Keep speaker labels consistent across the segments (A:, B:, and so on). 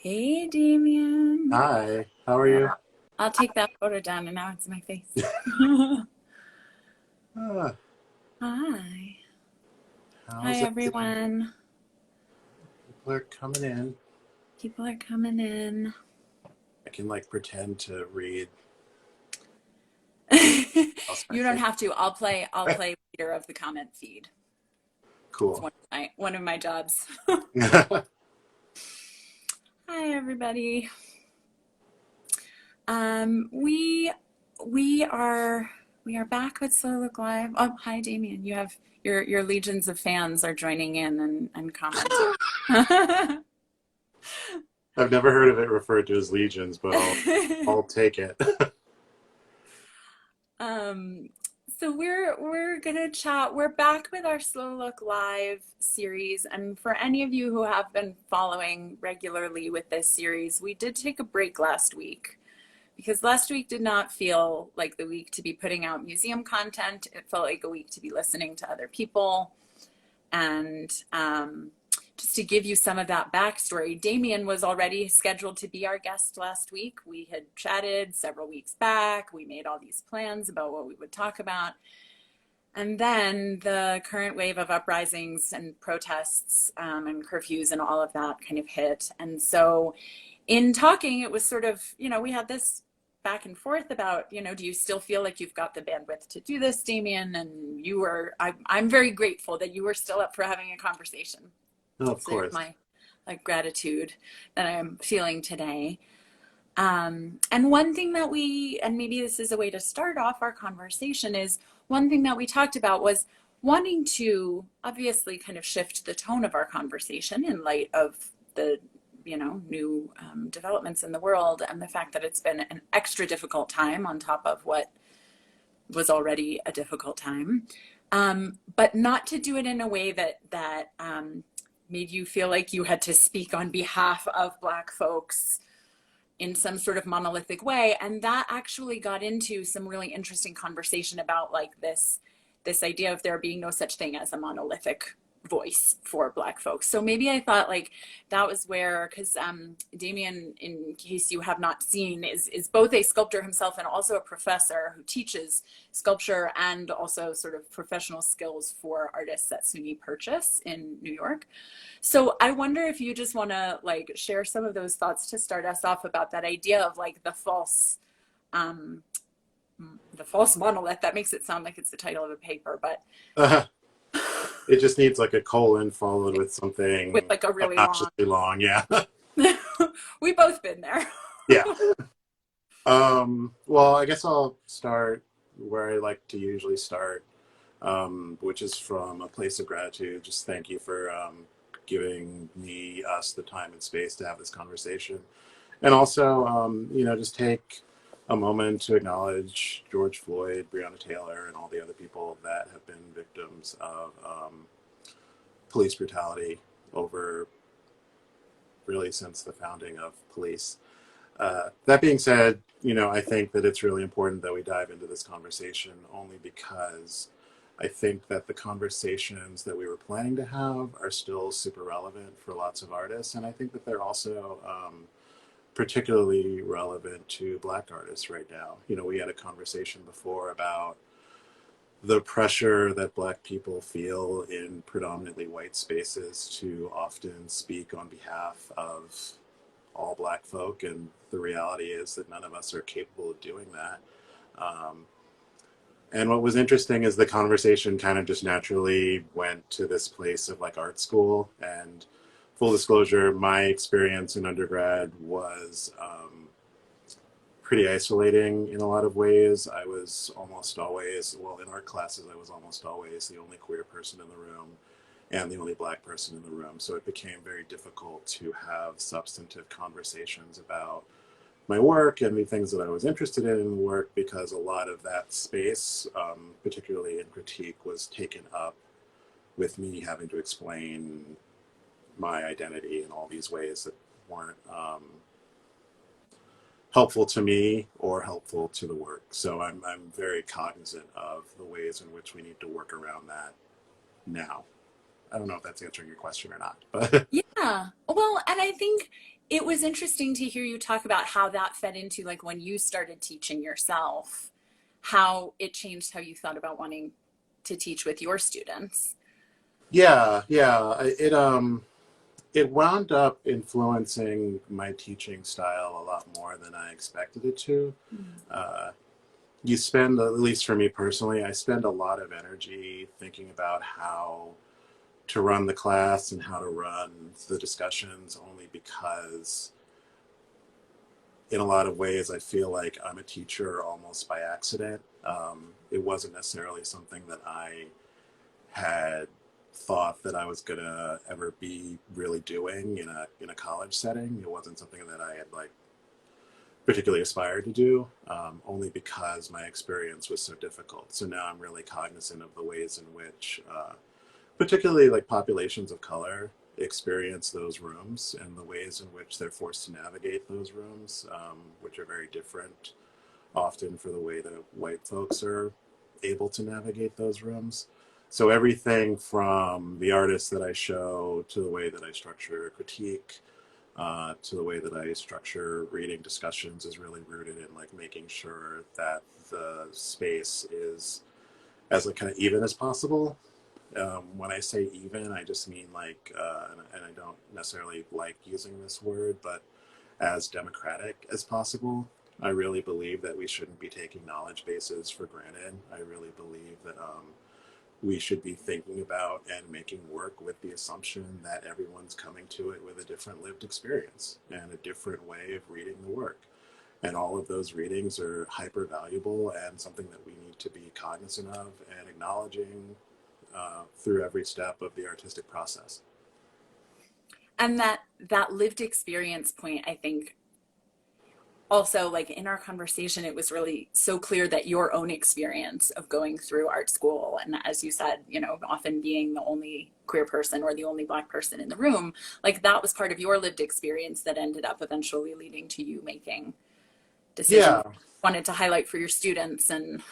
A: Hey, Damien.
B: Hi, how are you?
A: I'll take that photo down and now it's my face.
B: Ah,
A: Hi. Hi,
B: how's everything?
A: everyone.
B: People are coming in.
A: People are coming in.
B: I can like pretend to read what else I
A: You don't
B: think.
A: have to. I'll play leader of the comment feed. It's
B: Cool.
A: one of my jobs. Hi, everybody. Um, we we are we are back with Slow.Look.Live. Oh, hi, Damien. You have your legions of fans are joining in and commenting.
B: I've never heard of it referred to as legions, but I'll take it.
A: Um, so we're gonna chat. We're back with our Slow Look Live series, and for any of you who have been following regularly with this series, we did take a break last week because last week did not feel like the week to be putting out museum content. It felt like a week to be listening to other people. And just to give you some of that backstory, Damien was already scheduled to be our guest last week. We had chatted several weeks back. We made all these plans about what we would talk about. And then the current wave of uprisings and protests and curfews and all of that kind of hit. And so in talking, it was sort of, we had this back and forth about, do you still feel like you've got the bandwidth to do this, Damien? And I'm very grateful that you were still up for having a conversation.
B: Oh, of
A: So there's
B: course.
A: my gratitude that I'm feeling today. And one thing that and maybe this is a way to start off our conversation, is one thing that we talked about was wanting to obviously kind of shift the tone of our conversation in light of the new developments in the world and the fact that it's been an extra difficult time on top of what was already a difficult time, but not to do it in a way that made you feel like you had to speak on behalf of Black folks in some sort of monolithic way. And that actually got into some really interesting conversation about like this idea of there being no such thing as a monolithic voice for Black folks. So maybe I thought like that was where, because Damien, in case you have not seen, is both a sculptor himself and also a professor who teaches sculpture and also sort of professional skills for artists at SUNY Purchase in New York. So I wonder if you just want to like share some of those thoughts to start us off about that idea of like um, the false monolith. That makes it sound like it's the title of a paper, but
B: It just needs like a colon followed with
A: with
B: something
A: like a really long.
B: obnoxiously long. Yeah.
A: We've both been there.
B: Yeah. Well, I guess I'll start where I like to usually start, which is from a place of gratitude. Just thank you for giving us the time and space to have this conversation. And also, just take a moment to acknowledge George Floyd, Breonna Taylor, and all the other people that have been victims of police brutality over really since the founding of police. That being said, I think that it's really important that we dive into this conversation only because I think that the conversations that we were planning to have are still super relevant for lots of artists. And I think that they're also particularly relevant to Black artists right now. We had a conversation before about the pressure that Black people feel in predominantly white spaces to often speak on behalf of all Black folk, and the reality is that none of us are capable of doing that. Um, and what was interesting is the conversation kind of just naturally went to this place of like art school. And full disclosure, my experience in undergrad was pretty isolating in a lot of ways. I was almost always, well, in art classes, I was almost always the only queer person in the room and the only Black person in the room. So it became very difficult to have substantive conversations about my work and the things that I was interested in the work, because a lot of that space, particularly in critique, was taken up with me having to explain my identity in all these ways that weren't helpful to me or helpful to the work. So I'm very cognizant of the ways in which we need to work around that now. I don't know if that's answering your question or not, but
A: Yeah. Well, and I think it was interesting to hear you talk about how that fed into like when you started teaching yourself, how it changed how you thought about wanting to teach with your students.
B: Yeah, yeah. It wound up influencing my teaching style a lot more than I expected it to.
A: Mm.
B: Uh, you spend, at least for me personally, I spend a lot of energy thinking about how to run the class and how to run the discussions, only because in a lot of ways I feel like I'm a teacher almost by accident. It wasn't necessarily something that I had thought that I was gonna ever be really doing in a college setting. It wasn't something that I had like particularly aspired to do, only because my experience was so difficult. So now I'm really cognizant of the ways in which, particularly like populations of color, experience those rooms and the ways in which they're forced to navigate those rooms, which are very different often for the way that white folks are able to navigate those rooms. So everything from the artists that I show to the way that I structure critique, to the way that I structure reading discussions is really rooted in like making sure that the space is as like kind of even as possible. When I say even, I just mean like, and I don't necessarily like using this word, but as democratic as possible. I really believe that we shouldn't be taking knowledge bases for granted. I really believe that we should be thinking about and making work with the assumption that everyone's coming to it with a different lived experience and a different way of reading the work. And all of those readings are hyper valuable and something that we need to be cognizant of and acknowledging through every step of the artistic process.
A: And that lived experience point, I think also like in our conversation, it was really so clear that your own experience of going through art school, and as you said, you know, often being the only queer person or the only Black person in the room, like that was part of your lived experience that ended up eventually leading to you making decisions
B: Yeah,
A: you wanted to highlight for your students and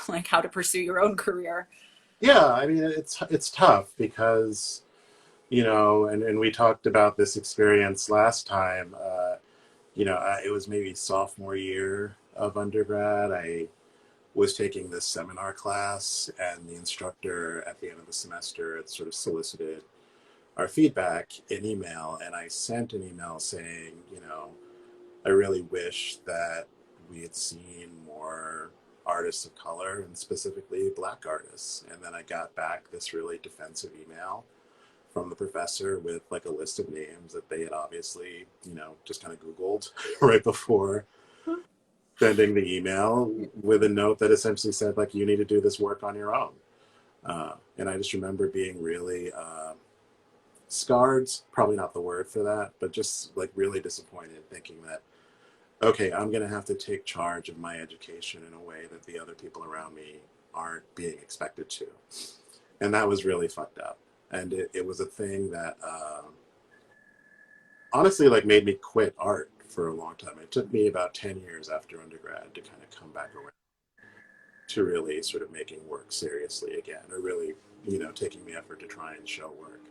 A: like how to pursue your own career.
B: yeah. I mean, it's tough because and we talked about this experience last time. It was maybe sophomore year of undergrad. I was taking this seminar class, and the instructor at the end of the semester had sort of solicited our feedback in email, and I sent an email saying, I really wish that we had seen more artists of color and specifically Black artists. And then I got back this really defensive email from the professor with like a list of names that they had obviously, just kind of Googled right before sending the email, with a note that essentially said like, you need to do this work on your own. And I just remember being really scarred, probably not the word for that, but just like really disappointed, thinking that, okay, I'm going to have to take charge of my education in a way that the other people around me aren't being expected to. And that was really fucked up. And it was a thing that honestly like made me quit art for a long time. It took me about 10 years after undergrad to kind of come back around to really sort of making work seriously again, or really, taking the effort to try and show work.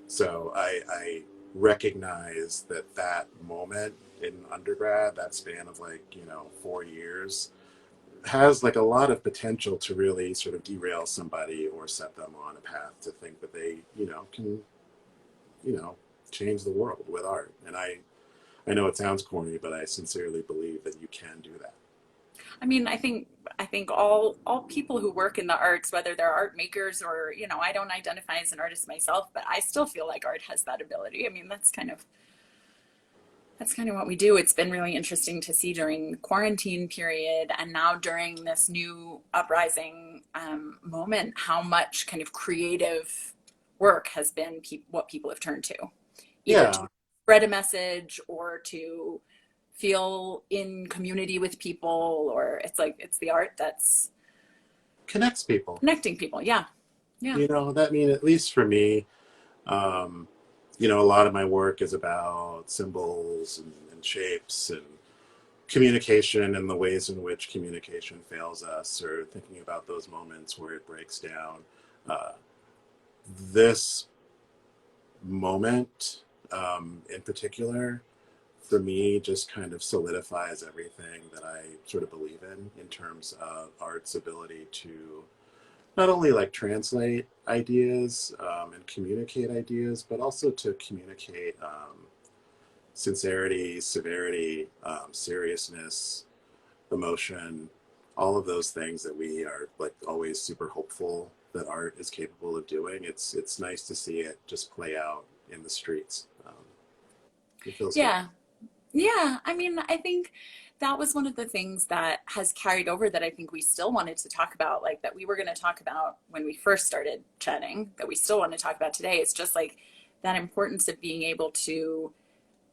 B: So I recognize that that moment in undergrad, that span of like, 4 years, has like a lot of potential to really sort of derail somebody or set them on a path to think that they, can, you know, change the world with art. And I know it sounds corny, but I sincerely believe that you can do that.
A: I mean, I think all people who work in the arts, whether they're art makers or, you know, I don't identify as an artist myself, but I still feel like art has that ability. I mean, that's kind of what we do. It's been really interesting to see during the quarantine period and now during this new uprising moment how much kind of creative work has been what people have turned to, either to
B: Yeah,
A: spread a message or to feel in community with people, or it's like it's the art that's
B: connects people.
A: connecting people. Yeah, yeah.
B: That mean at least for me, um, a lot of my work is about symbols and shapes and communication and the ways in which communication fails us, or thinking about those moments where it breaks down. Uh, this moment in particular for me just kind of solidifies everything that I sort of believe in terms of art's ability to not only like translate ideas and communicate ideas, but also to communicate sincerity, severity, seriousness, emotion, all of those things that we are like always super hopeful that art is capable of doing. It's nice to see it just play out in the streets. It feels good.
A: Yeah. Yeah, I mean, I think that was one of the things that has carried over that I think we still wanted to talk about, like that we were going to talk about when we first started chatting, that we still want to talk about today. It's just like that importance of being able to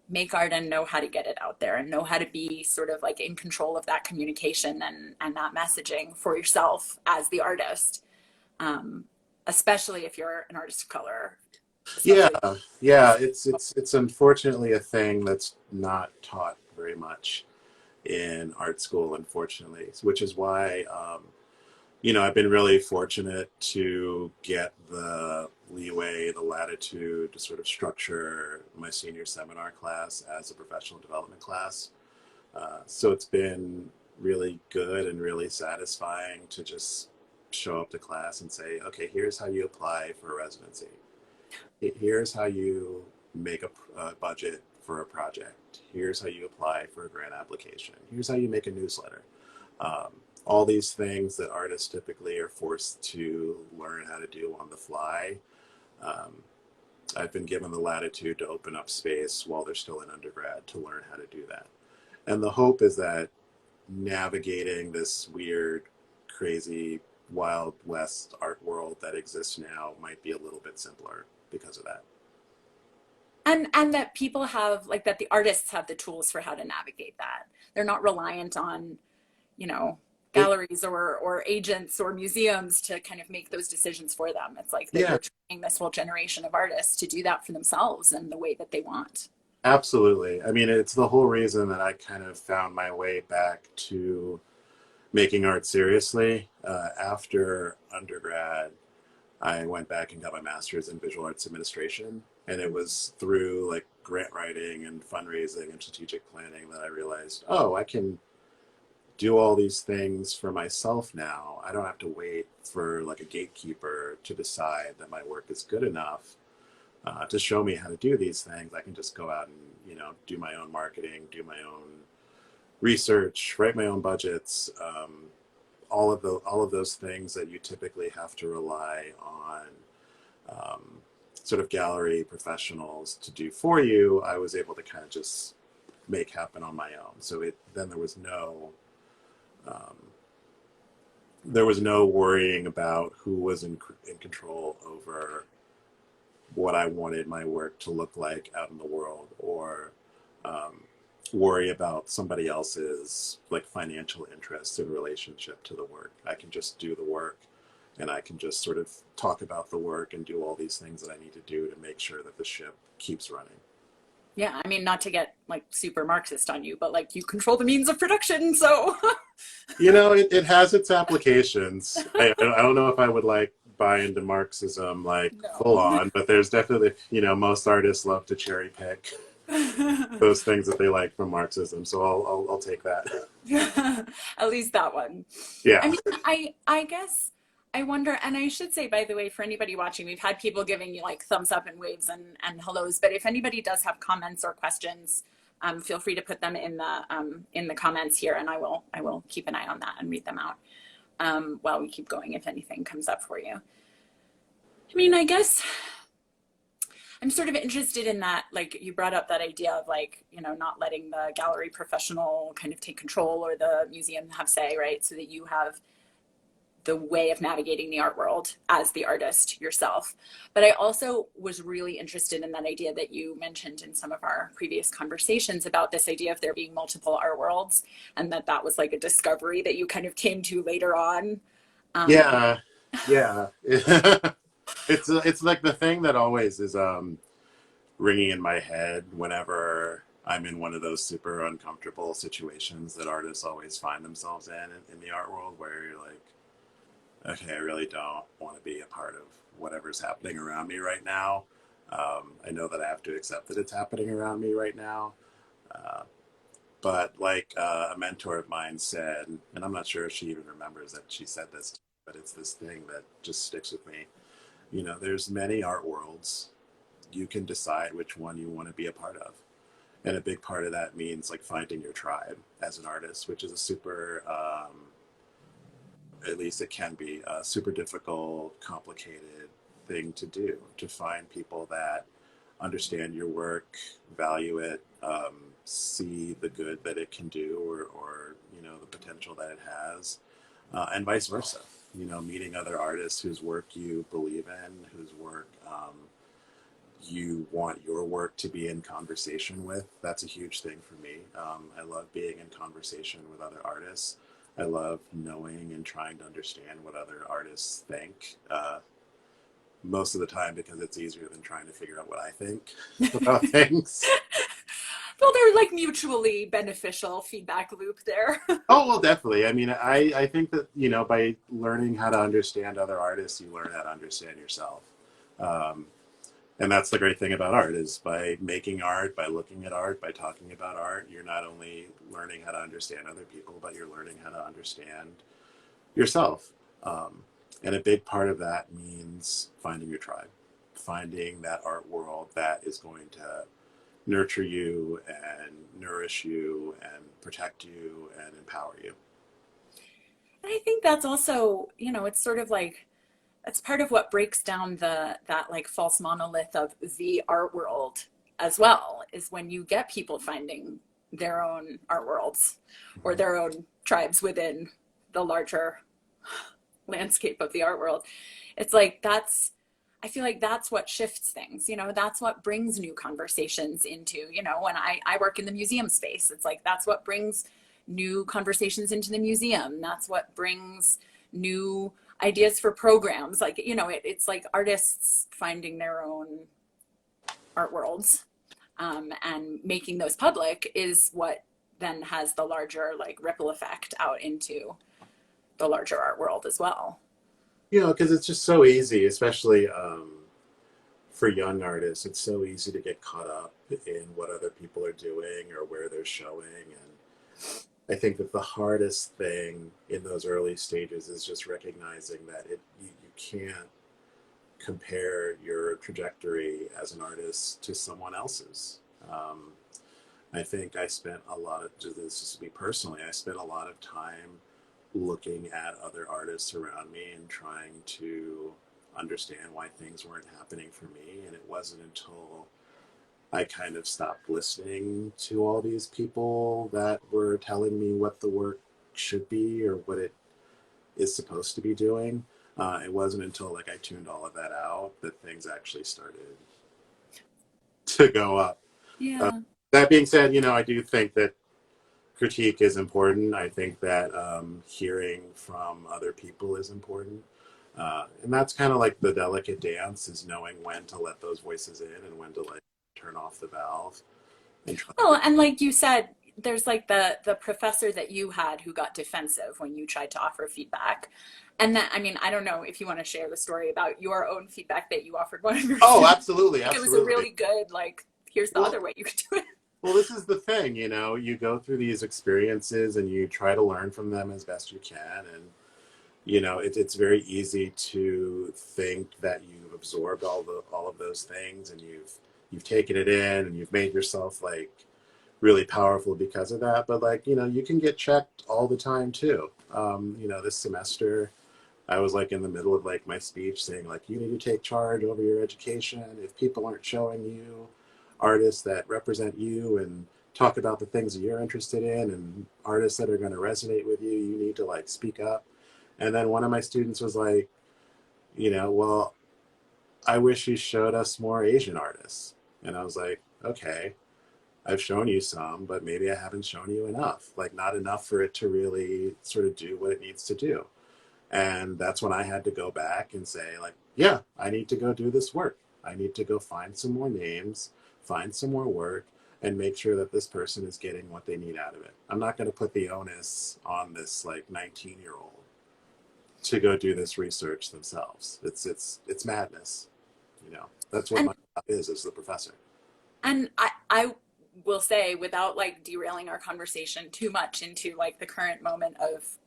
A: make art and know how to get it out there and know how to be sort of like in control of that communication and that messaging for yourself as the artist, um, especially if you're an artist of color,
B: Yeah,
A: especially.
B: yeah. It's unfortunately a thing that's not taught very much in art school, unfortunately, which is why I've been really fortunate to get the leeway, the latitude to sort of structure my senior seminar class as a professional development class. So it's been really good and really satisfying to just show up to class and say, okay, here's how you apply for a residency. Here's how you make a budget for a project. Here's how you apply for a grant application. Here's how you make a newsletter. Um, all these things that artists typically are forced to learn how to do on the fly. Um, I've been given the latitude to open up space while they're still in undergrad to learn how to do that. And the hope is that navigating this weird, crazy, wild west art world that exists now might be a little bit simpler because of that.
A: And that people have like that the artists have the tools for how to navigate that. They're not reliant on, you know,
B: It,
A: galleries or agents or museums to kind of make those decisions for them. It's like that
B: yeah,
A: you're training this whole generation of artists to do that for themselves in the way that they want.
B: absolutely. I mean, it's the whole reason that I kind of found my way back to making art seriously. After undergrad, I went back and got my master's in visual arts administration. And it was through like grant writing and fundraising and strategic planning that I realized, oh, I can do all these things for myself now. I don't have to wait for like a gatekeeper to decide that my work is good enough to show me how to do these things. I can just go out and do my own marketing, do my own research, write my own budgets. All of those things that you typically have to rely on sort of gallery professionals to do for you. I was able to kind of just make happen on my own. So then um, there was no worrying about who was in control over what I wanted my work to look like out in the world, or um, worry about somebody else's like financial interests in relationship to the work. I can just do the work, and I can just sort of talk about the work and do all these things that I need to do to make sure that the ship keeps running.
A: Yeah, I mean, not to get like super Marxist on you, but like you control the means of production, so
B: It has its applications. I don't know if I would like buy into Marxism like full
A: no.
B: on, but there's definitely, most artists love to cherry pick those things that they like from Marxism. So I'll take that.
A: At least that one. I
B: Yeah.
A: mean, I guess I wonder, and I should say, by the way, for anybody watching, we've had people giving you like thumbs up and waves and hellos. But if anybody does have comments or questions, feel free to put them in the comments here, and I will keep an eye on that and read them out while we keep going if anything comes up for you. I mean, I guess I'm sort of interested in that. Like you brought up that idea of like, not letting the gallery professional kind of take control or the museum have say, right? So that you have the way of navigating the art world as the artist yourself. But I also was really interested in that idea that you mentioned in some of our previous conversations about this idea of there being multiple art worlds, and that was like a discovery that you kind of came to later on. Um,
B: Yeah. Yeah. It's like the thing that always is ringing in my head whenever I'm in one of those super uncomfortable situations that artists always find themselves in the art world, where you're like, okay, I really don't want to be a part of whatever's happening around me right now. I know that I have to accept that it's happening around me right now. Uh, but like a mentor of mine said, and I'm not sure if she even remembers that she said this, but it's this thing that just sticks with me. You know, there's many art worlds. You can decide which one you want to be a part of. And a big part of that means like finding your tribe as an artist, which is a super, at least it can be a super difficult, complicated thing to do, to find people that understand your work, value it, see the good that it can do, or you know, the potential that it has, and vice versa. You know, meeting other artists whose work you believe in, whose work you want your work to be in conversation with. That's a huge thing for me. I love being in conversation with other artists. I love knowing and trying to understand what other artists think. Most of the time, because it's easier than trying to figure out what I think about things.
A: Well, they're like mutually beneficial feedback loop there.
B: Oh, well, definitely. I mean, I think that, you know, by learning how to understand other artists, you learn how to understand yourself. Um, and that's the great thing about art is by making art, by looking at art, by talking about art, you're not only learning how to understand other people, but you're learning how to understand yourself. And a big part of that means finding your tribe, finding that art world that is going to nurture you and nourish you and protect you and empower you.
A: And I think that's also, you know, it's sort of like that's part of what breaks down the that like false monolith of the art world as well, is when you get people finding their own art worlds or
B: Mm-hmm.
A: their own tribes within the larger landscape of the art world. It's like that's I feel like that's what shifts things, you know, that's what brings new conversations into, you know, when I work in the museum space, it's like that's what brings new conversations into the museum. That's what brings new ideas for programs. Like, you know, it's like artists finding their own art worlds, and making those public is what then has the larger like ripple effect out into the larger art world as well.
B: You know, because it's just so easy, especially for young artists, it's so easy to get caught up in what other people are doing or where they're showing. And I think that the hardest thing in those early stages is just recognizing that you can't compare your trajectory as an artist to someone else's. Um, I think I spent a lot of, this is me personally, I spent a lot of time looking at other artists around me and trying to understand why things weren't happening for me. And it wasn't until I kind of stopped listening to all these people that were telling me what the work should be or what it is supposed to be doing. It wasn't until like I tuned all of that out that things actually started to go up. Uh,
A: Yeah.
B: that being said, you know, I do think that critique is important. I think that hearing from other people is important. And that's kind of like the delicate dance is knowing when to let those voices in and when to like turn off the valve and try to.
A: Well, and like you said, there's like the professor that you had who got defensive when you tried to offer feedback. And that, I mean, I don't know if you want to share the story about your own feedback that you offered one of your
B: Oh,
A: students.
B: absolutely,
A: I think it was a
B: absolutely.
A: really good, like, here's the
B: Well,
A: other way you could do it.
B: well, this is the thing, you know, you go through these experiences and you try to learn from them as best you can. And you know, it's very easy to think that you've absorbed all of those things and you've taken it in and you've made yourself like really powerful because of that. But like, you know, you can get checked all the time too. You know, this semester I was like in the middle of like my speech saying like you need to take charge over your education. If people aren't showing you artists that represent you and talk about the things that you're interested in and artists that are going to resonate with you, you need to like speak up. And then one of my students was like, you know, well, I wish you showed us more Asian artists. And I was like, okay, I've shown you some, but maybe I haven't shown you enough. Like, not enough for it to really sort of do what it needs to do. And that's when I had to go back and say, like, yeah, I need to go do this work. I need to go find some more names, find some more work, and make sure that this person is getting what they need out of it. I'm not going to put the onus on this like 19-year-old to go do this research themselves. It's madness, you know. That's what my
A: And
B: job is as the professor.
A: and I will say, without like derailing our conversation too much into like the current moment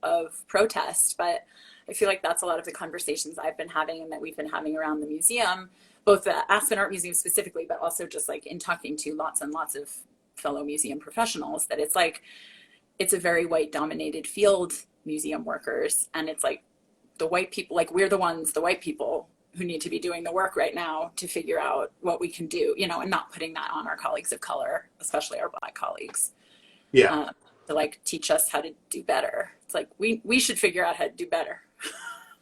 A: of protest, but I feel like that's a lot of the conversations I've been having and that we've been having around the museum, both the Aspen Art Museum specifically, but also just like in talking to lots and lots of fellow museum professionals, that it's like it's a very white dominated field, museum workers, and it's like the white people, like we're the ones, the white people who need to be doing the work right now to figure out what we can do, you know, and not putting that on our colleagues of color, especially our Black colleagues,
B: Yeah.
A: um, to like teach us how to do better. It's like we should figure out how to do better.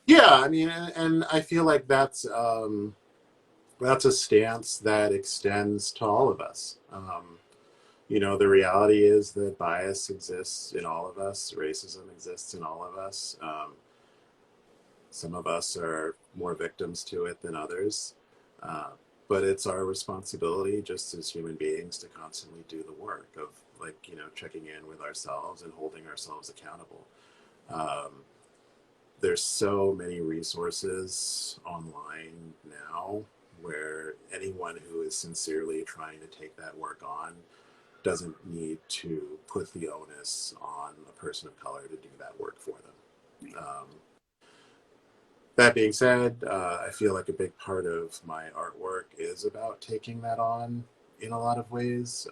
B: Yeah, I mean, and I feel like that's a stance that extends to all of us. You know, the reality is that bias exists in all of us, racism exists in all of us. Some of us are more victims to it than others. Uh, but it's our responsibility just as human beings to constantly do the work of, like, you know, checking in with ourselves and holding ourselves accountable. Um, there's so many resources online now where anyone who is sincerely trying to take that work on doesn't need to put the onus on a person of color to do that work for them. That being said, I feel like a big part of my artwork is about taking that on in a lot of ways.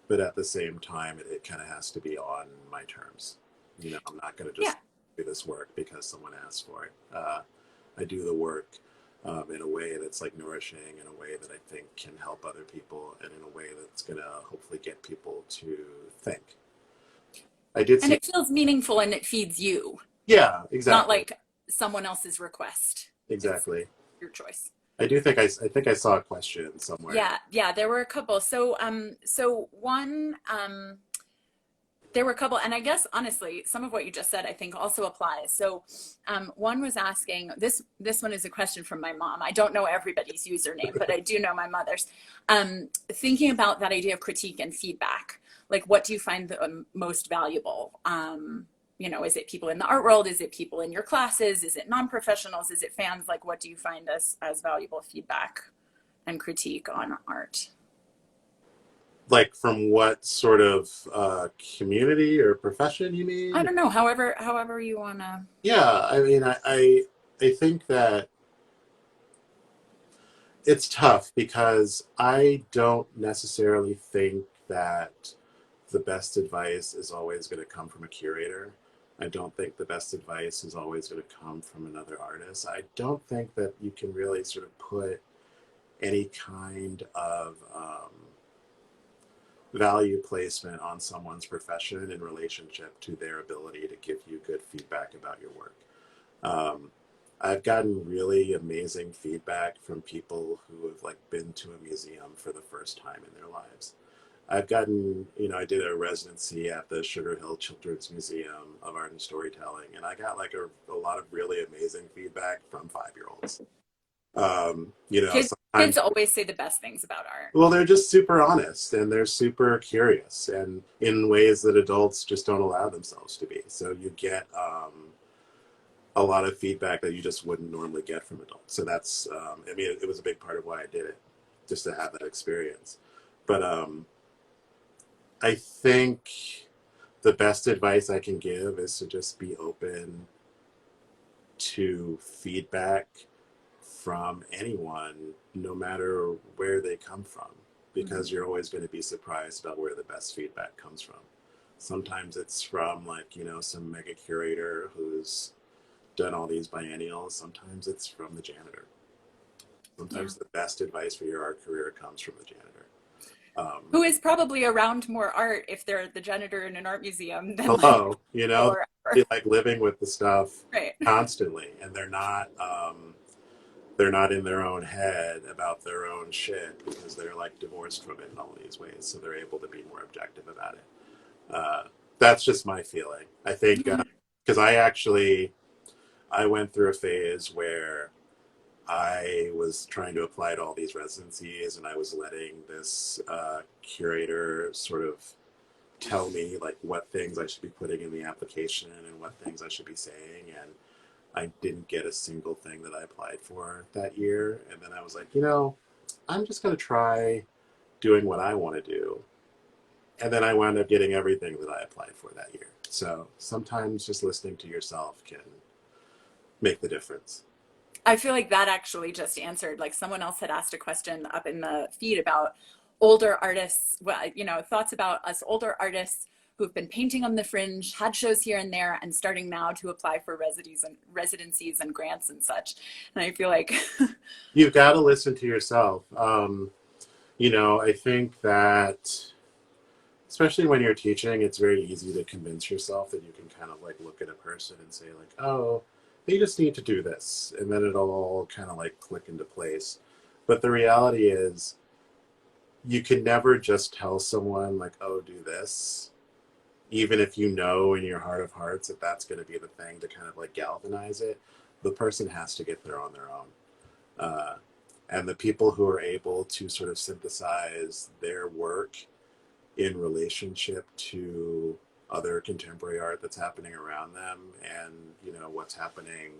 B: But at the same time, it kind of has to be on my terms. You know, I'm not going to
A: Yeah.
B: just do this work because someone asked for it. I do the work in a way that's like nourishing, in a way that I think can help other people, and in a way that's going to hopefully get people to think. I did
A: And
B: see,
A: it feels meaningful and it feeds you.
B: yeah,
A: It's not
B: exactly,
A: like someone else's request. It's
B: exactly.
A: your choice.
B: I do think I think I saw a question somewhere.
A: Yeah, yeah, there were a couple. So one, there were a couple, and I guess honestly, some of what you just said, I think also applies. So, one was asking this. This one is a question from my mom. I don't know everybody's username, but I do know my mother's. Thinking about that idea of critique and feedback, like what do you find the most valuable? You know, is it people in the art world? Is it people in your classes? Is it non-professionals? Is it fans? Like, what do you find as valuable feedback and critique on art?
B: Like from what sort of community or profession you
A: I
B: mean?
A: don't know. However you wanna.
B: Yeah, I mean, I think that it's tough because I don't necessarily think that the best advice is always going to come from a curator. I don't think the best advice is always going to come from another artist. I don't think that you can really sort of put any kind of value placement on someone's profession in relationship to their ability to give you good feedback about your work. Um, I've gotten really amazing feedback from people who have like been to a museum for the first time in their lives. I've gotten, you know, I did a residency at the Sugar Hill Children's Museum of Art and Storytelling, and I got like a lot of really amazing feedback from 5 year olds. You know,
A: Kids
B: sometimes,
A: always say the best things about art.
B: well, they're just super honest and they're super curious and in ways that adults just don't allow themselves to be. So you get a lot of feedback that you just wouldn't normally get from adults. So that's, I mean, it was a big part of why I did it, just to have that experience. But I think the best advice I can give is to just be open to feedback from anyone, no matter where they come from, because
A: Mm-hmm.
B: you're always going to be surprised about where the best feedback comes from. Sometimes it's from, like, you know, some mega curator who's done all these biennials. Sometimes it's from the janitor.
A: Yeah.
B: Sometimes the best advice for your art career comes from the janitor.
A: Who is probably around more art if they're the janitor in an art museum than like
B: Hello, you know,
A: or
B: they like living with the stuff
A: right.
B: constantly, and they're not in their own head about their own shit because they're like divorced from it in all these ways, so they're able to be more objective about it. Uh, that's just my feeling. I think
A: Yeah.
B: because I went through a phase where I was trying to apply to all these residencies, and I was letting this curator sort of tell me like what things I should be putting in the application and what things I should be saying, and I didn't get a single thing that I applied for that year. And then I was like, you know, I'm just going to try doing what I want to do. And then I wound up getting everything that I applied for that year. So sometimes just listening to yourself can make the difference.
A: I feel like that actually just answered, like someone else had asked a question up in the feed about older artists, well, you know, thoughts about us older artists who've been painting on the fringe, had shows here and there, and starting now to apply for residencies and grants and such. And I feel like,
B: You've got to listen to yourself. I think that especially when you're teaching, it's very easy to convince yourself that you can kind of like look at a person and say like, oh, they just need to do this. And then it'll all kind of like click into place. But the reality is you can never just tell someone like, oh, do this, even if you know in your heart of hearts that that's going to be the thing to kind of like galvanize it. The person has to get there on their own. Uh, and the people who are able to sort of synthesize their work in relationship to other contemporary art that's happening around them, and what's happening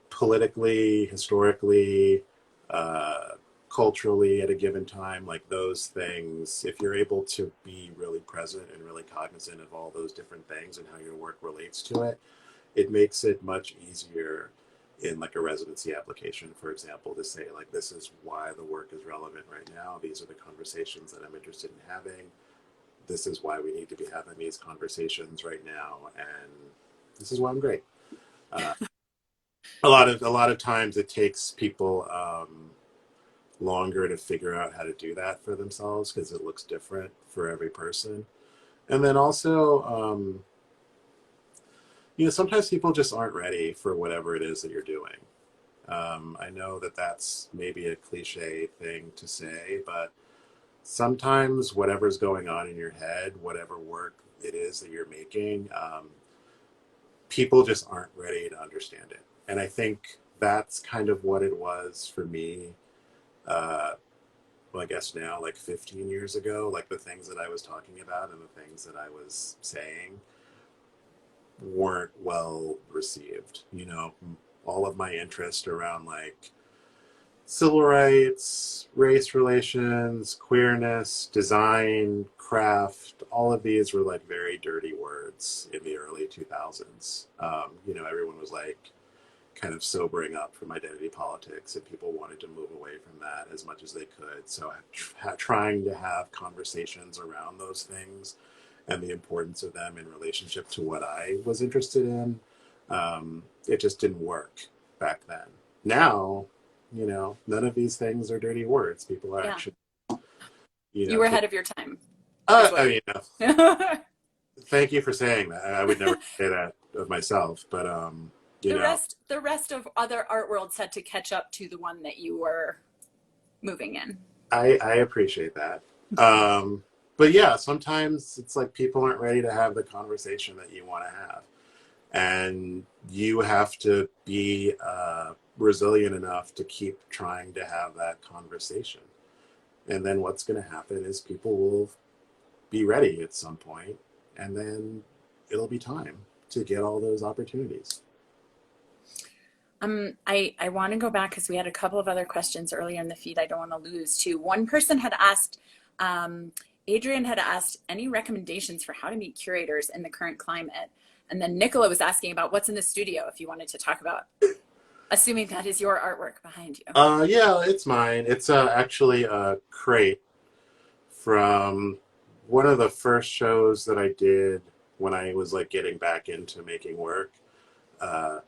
B: politically, historically, uh, culturally at a given time, like those things, if you're able to be really present and really cognizant of all those different things and how your work relates to it, it makes it much easier in like a residency application, for example, to say like, this is why the work is relevant right now. These are the conversations that I'm interested in having. This is why we need to be having these conversations right now. And this is why I'm great. Uh, a lot of times it takes people longer to figure out how to do that for themselves because it looks different for every person. And then also, sometimes people just aren't ready for whatever it is that you're doing. I know that that's maybe a cliche thing to say, but sometimes whatever's going on in your head, whatever work it is that you're making, people just aren't ready to understand it. And I think that's kind of what it was for me. Uh, well, I guess now, like 15 years ago, like the things that I was talking about and the things that I was saying weren't well received. All of my interest around like civil rights, race relations, queerness, design, craft, all of these were like very dirty words in the early 2000s. Everyone was like kind of sobering up from identity politics, and people wanted to move away from that as much as they could. So trying to have conversations around those things and the importance of them in relationship to what I was interested in, it just didn't work back then. Now, none of these things are dirty words. People are
A: yeah,
B: actually,
A: you were
B: take,
A: ahead of your time, is what
B: I
A: you're.
B: mean, thank you for saying that. I would never say that of myself, but, you know,
A: The rest of other art worlds had to catch up to the one that you were moving in.
B: I appreciate that. But yeah, sometimes it's like people aren't ready to have the conversation that you want to have. And you have to be resilient enough to keep trying to have that conversation. And then what's going to happen is people will be ready at some point, and then it'll be time to get all those opportunities.
A: I want to go back because we had a couple of other questions earlier in the feed I don't want to lose too. One person had asked, Adrian had asked any recommendations for how to meet curators in the current climate. And then Nicola was asking about what's in the studio, if you wanted to talk about, assuming that is your artwork behind you.
B: Yeah, it's mine. It's actually a crate from one of the first shows that I did when I was like getting back into making work. Uh,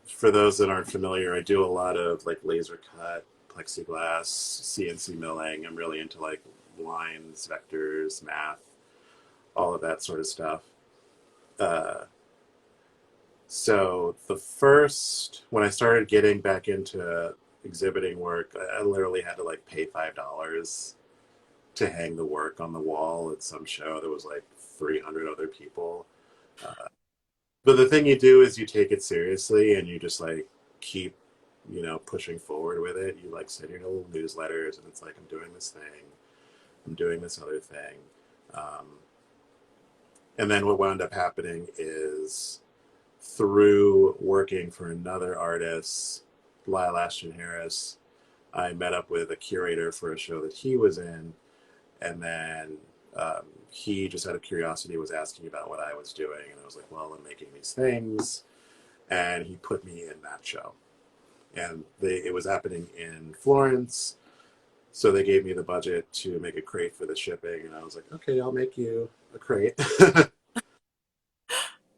B: for those that aren't familiar, I do a lot of like laser cut, plexiglass, CNC milling. I'm really into like lines, vectors, math, all of that sort of stuff. Uh, when I started getting back into exhibiting work, I literally had to like pay $5 to hang the work on the wall at some show. There was like 300 other people. Uh, but the thing you do is you take it seriously and you just like keep, pushing forward with it. You like send your little newsletters and it's like, I'm doing this thing, I'm doing this other thing. Um, and then what wound up happening is through working for another artist, Lyle Ashton Harris, I met up with a curator for a show that he was in, and then he just out of curiosity was asking about what I was doing, and I was like, well, I'm making these things, and he put me in that show, and it was happening in Florence, so they gave me the budget to make a crate for the shipping, and I was like, okay, I'll make you a crate.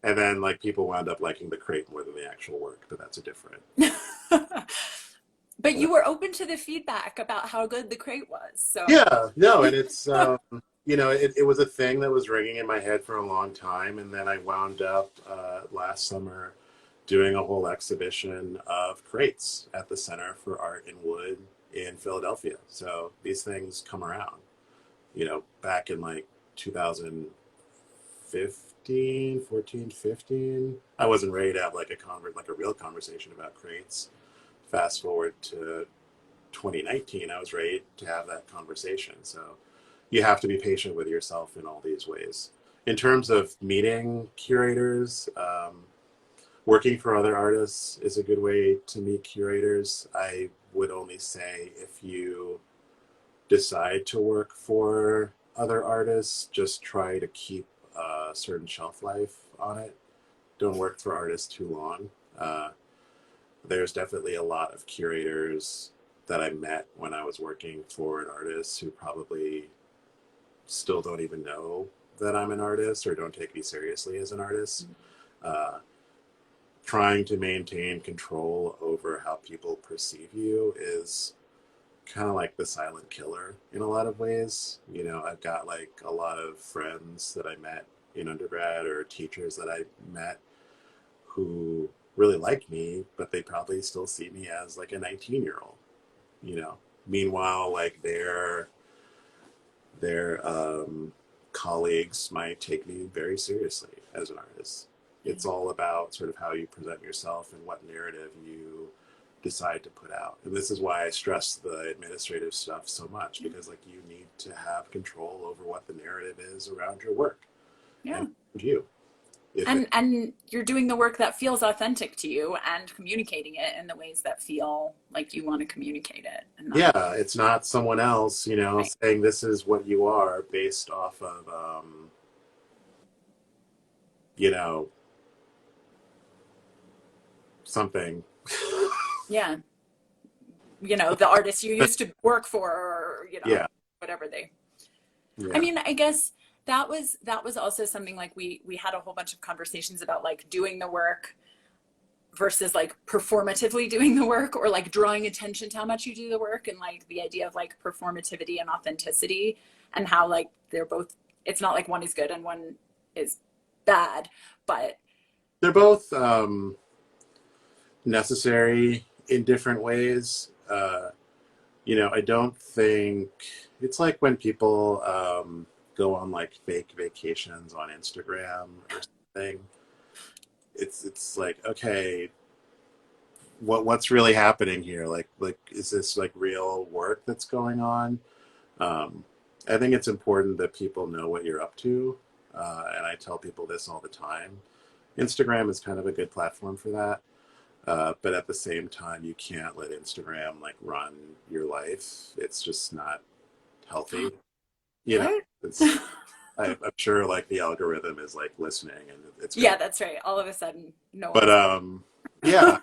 B: And then like people wound up liking the crate more than the actual work, but that's a different.
A: But
B: But
A: you were open to the feedback about how good the crate was. So,
B: yeah, no, and it's it was a thing that was ringing in my head for a long time, and then I wound up last summer doing a whole exhibition of crates at the Center for Art in Wood in Philadelphia. So these things come around. Back in like 2015, 14, 15, I wasn't ready to have like a real conversation about crates. Fast forward to 2019, I was ready to have that conversation. So you have to be patient with yourself in all these ways. In terms of meeting curators, working for other artists is a good way to meet curators. I would only say if you decide to work for other artists, just try to keep a certain shelf life on it. Don't work for artists too long. There's definitely a lot of curators that I met when I was working for an artist who probably still don't even know that I'm an artist or don't take me seriously as an artist. Uh, Trying to maintain control over how people perceive you is kind of like the silent killer in a lot of ways. I've got like a lot of friends that I met in undergrad or teachers that I met who really like me, but they probably still see me as like a 19-year-old, you know. Meanwhile, like their colleagues might take me very seriously as an artist. It's all about sort of how you present yourself and what narrative you decide to put out. And this is why I stress the administrative stuff so much, because like you need to have control over what the narrative is around your work
A: yeah.
B: and you. If it,
A: And you're doing the work that feels authentic to you and communicating it in the ways that feel like you want to communicate it and not
B: yeah, it's not someone else,
A: right.
B: saying this is what you are based off of, you know, something.
A: Yeah. The artists you used to work for or,
B: Yeah,
A: whatever they. I
B: yeah.
A: mean, I guess that was also something like we had a whole bunch of conversations about like doing the work versus like performatively doing the work or like drawing attention to how much you do the work and like the idea of like performativity and authenticity and how like they're both it's not like one is good and one is bad, but
B: They're both necessary in different ways. I don't think it's like when people go on like fake vacations on Instagram or something. It's like, okay, what's really happening here? Like is this like real work that's going on? Um, I think it's important that people know what you're up to, and I tell people this all the time. Instagram is kind of a good platform for that. But at the same time, you can't let Instagram like run your life. It's just not healthy. You know,
A: what?
B: it's I'm sure like the algorithm is like listening and it's gonna.
A: Yeah, that's right. All of a sudden, no
B: But
A: one's.
B: yeah,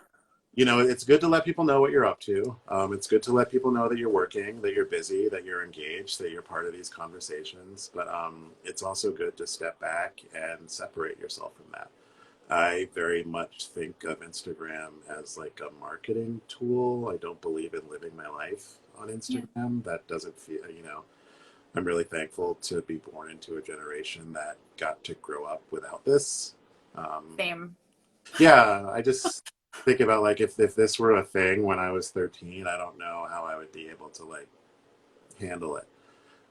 B: it's good to let people know what you're up to. It's good to let people know that you're working, that you're busy, that you're engaged, that you're part of these conversations. But it's also good to step back and separate yourself from that. I very much think of Instagram as like a marketing tool. I don't believe in living my life on
A: Yeah,
B: Instagram. That doesn't feel, I'm really thankful to be born into a generation that got to grow up without this. Um,
A: same.
B: yeah, I just think about like if this were a thing when I was 13, I don't know how I would be able to like handle it.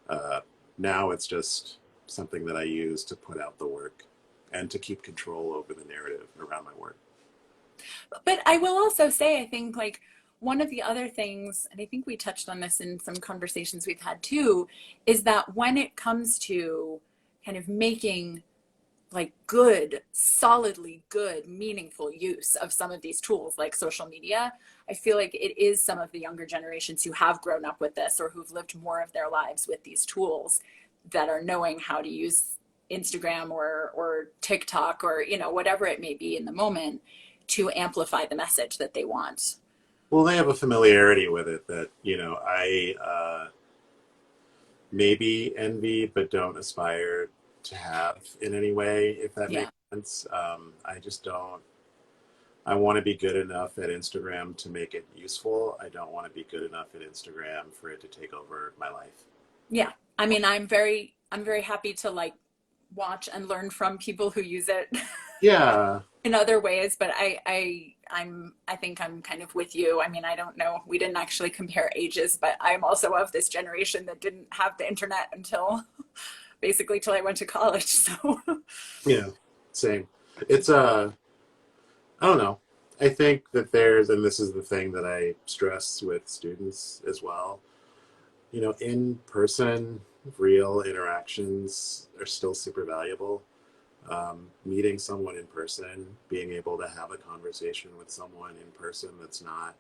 B: Uh, Now it's just something that I use to put out the work and to keep control over the narrative around my work.
A: But I will also say, I think like one of the other things, and I think we touched on this in some conversations we've had too, is that when it comes to kind of making like good, solidly good, meaningful use of some of these tools like social media. I feel like it is some of the younger generations who have grown up with this or who've lived more of their lives with these tools that are knowing how to use Instagram or TikTok or, you know, whatever it may be in the moment to amplify the message that they want.
B: Well, they have a familiarity with it that, I maybe envy, but don't aspire to have in any way, if that
A: Yeah.
B: makes sense. I just don't. I want to be good enough at Instagram to make it useful. I don't want to be good enough at Instagram for it to take over my life.
A: Yeah. I mean, I'm very happy to like watch and learn from people who use it
B: Yeah,
A: in other ways, but I think I'm kind of with you. I mean, I don't know. We didn't actually compare ages, but I'm also of this generation that didn't have the internet until basically till I went to college. So
B: yeah, same. It's I don't know. I think that and this is the thing that I stress with students as well. In person, real interactions are still super valuable. Meeting someone in person, being able to have a conversation with someone in person that's not,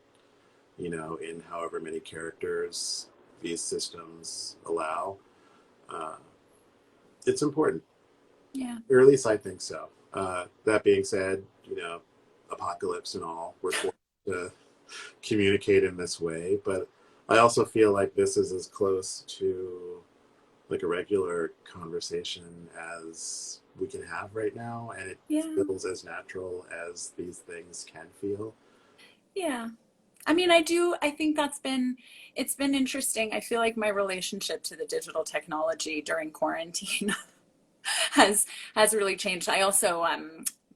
B: in however many characters these systems allow, uh, it's important.
A: yeah.
B: Or at least I think so. That being said, apocalypse and all, we're forced to communicate in this way, but I also feel like this is as close to like a regular conversation as we can have right now, and it
A: Yeah.
B: feels as natural as these things can feel.
A: Yeah. I mean, I think it's been interesting. I feel like my relationship to the digital technology during quarantine has has really changed. I also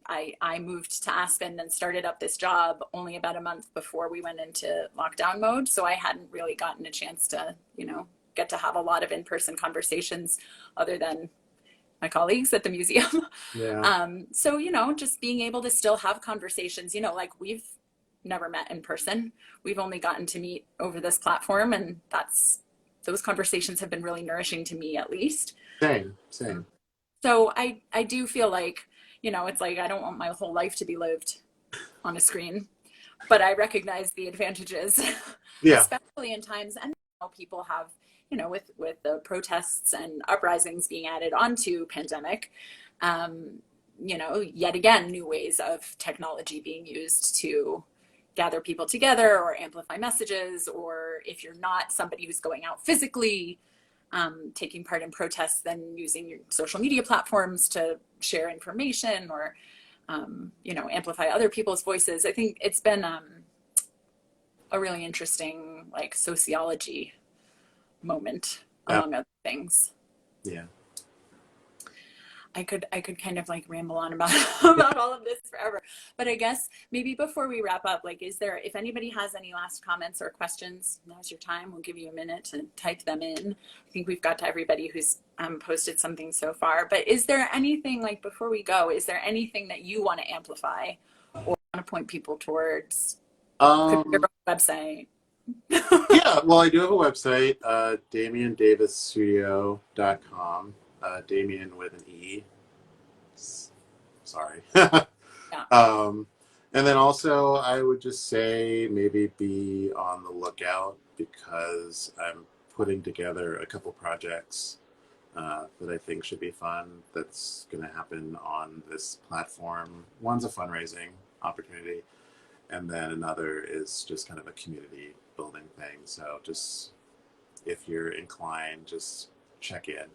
A: I moved to Aspen and started up this job only about a month before we went into lockdown mode, so I hadn't really gotten a chance to, you know, get to have a lot of in-person conversations other than my colleagues at the museum.
B: Yeah.
A: So, you know, just being able to still have conversations, you know, like we've never met in person. We've only gotten to meet over this platform, and those conversations have been really nourishing to me at least.
B: Same, same.
A: So I do feel like, you know, it's like I don't want my whole life to be lived on a screen, but I recognize the advantages,
B: Yeah.
A: especially in times and now people have, you know, with the protests and uprisings being added onto pandemic, um, you know, yet again, new ways of technology being used to gather people together or amplify messages, or if you're not somebody who's going out physically taking part in protests, then using your social media platforms to share information or, you know, amplify other people's voices. I think it's been a really interesting, like, sociology moment,
B: Yeah.
A: among other things.
B: Yeah.
A: I could kind of like ramble on about about all of this forever. But I guess maybe before we wrap up, like, is there, if anybody has any last comments or questions, now's your time. We'll give you a minute to type them in. I think we've got to everybody who's posted something so far. But is there anything, like, before we go, is there anything that you want to amplify or want to point people towards? Could be your
B: Um,
A: own website.
B: yeah, well, I do have a website, DamienDavisStudio.com. Damien with an E. Sorry.
A: Yeah.
B: um, and then also, I would just say maybe be on the lookout because I'm putting together a couple projects that I think should be fun. That's going to happen on this platform. One's a fundraising opportunity, and then another is just kind of a community building thing. So just if you're inclined, just check in.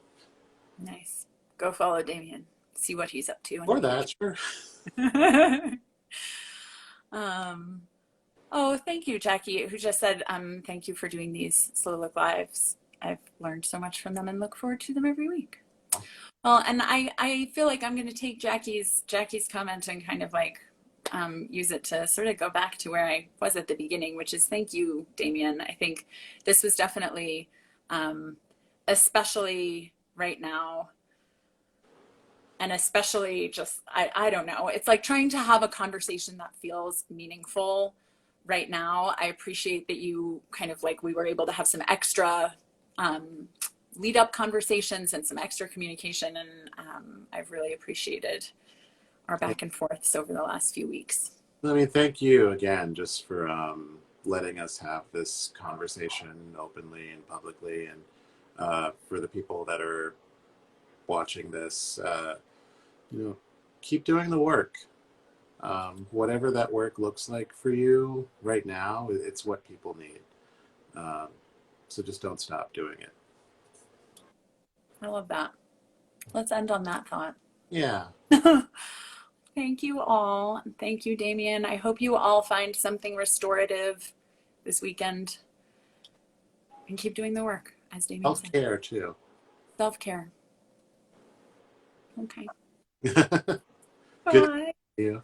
A: Nice. Go follow Damien. See what he's up to in the
B: Or that, sure.
A: future. um, oh, thank you, Jackie, who just said, thank you for doing these Slow.Look lives. I've learned so much from them and look forward to them every week. Well, and I feel like I'm going to take Jackie's comment and kind of like use it to sort of go back to where I was at the beginning, which is thank you, Damien. I think this was definitely, especially right now, and especially just I don't know, it's like trying to have a conversation that feels meaningful right now. I appreciate that you kind of like we were able to have some extra lead up conversations and some extra communication. And I've really appreciated our back and forths over the last few weeks.
B: I mean, thank you again just for letting us have this conversation openly and publicly, and for the people that are watching this, you know, keep doing the work. Whatever that work looks like for you right now, it's what people need. So just don't stop doing it.
A: I love that. Let's end on that thought.
B: Yeah.
A: Thank you all. Thank you, Damien. I hope you all find something restorative this weekend and keep doing the work, as Damien said.
B: Self-care too.
A: Self-care. Okay.
B: Good to
A: Bye.
B: see you.